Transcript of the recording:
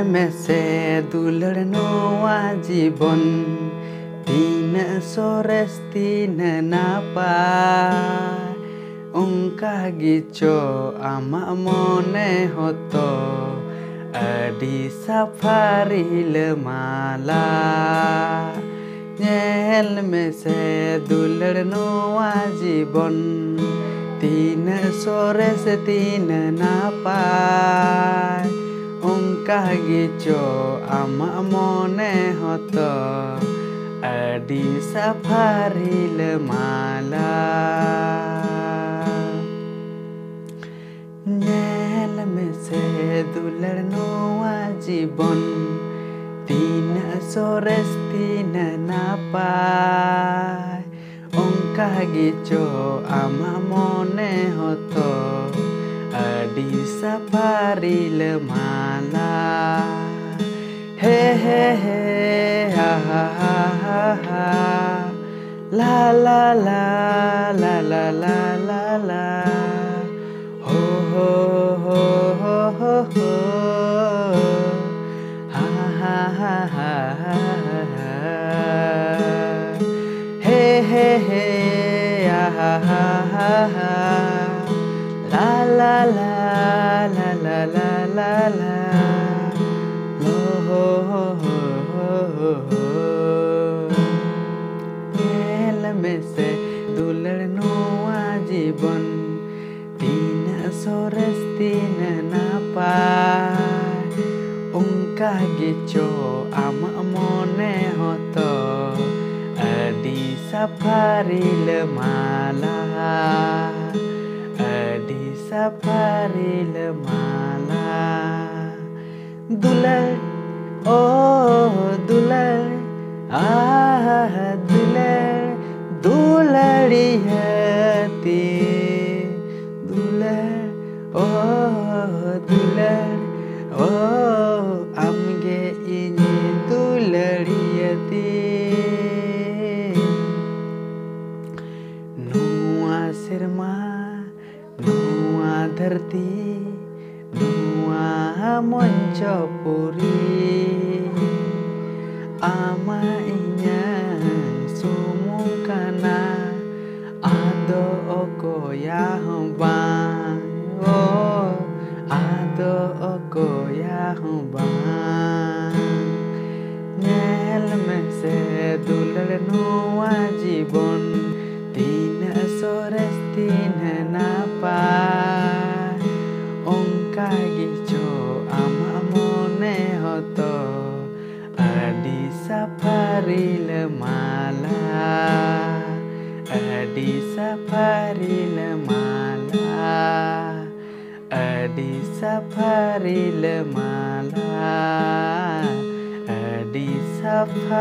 में से दुलड़नो जीवन तीन सोरेस तीन नापाय उनका गिचो आमा मोने होतो अडी सफारी लमाला नेल में से दुलड़नो जीवन तीन सोरेस तीन नापाय उनका गिचो आमा मोने होतो अडी सफारी लमाला नेल में से दुलड़नो जीवन तीन सोरेस तीन नापाय उनका गिचो आमा मोने होतो अडी सफारी लमाला हे हा हा हा हा ला ला ला ला ला ला ला ला हो हो हो हो हो हा हा हा हा हे हा हा हा हा ला ला ला ला ला ला ला ला हो हो हो नेल में से दुलड़नो जीवन तीन सोरेस तीन नापाय उनका गिचो आमा मोने होतो अडी सफारी लमाला अडी सफारी लमाला दुलड़ ओ दुलड़ दुलड़ दुलड़ी हती दुलड़ ओ दुलड़ ओ आमगे इनी दुलड़ियती नुआ सिरमा नुआ धरती नुआ मंचपुरी आमा इnyang sumukana ado oko ya bang oh ado oko ya bang nel में से दुलड़नो जीवन तीन सोरेस तीन नापाय उनका गिचो आमा मोने होतो अडी सफारी लमाला अडी सफारी लमाला अडी सफारी लमाला अडी सफारी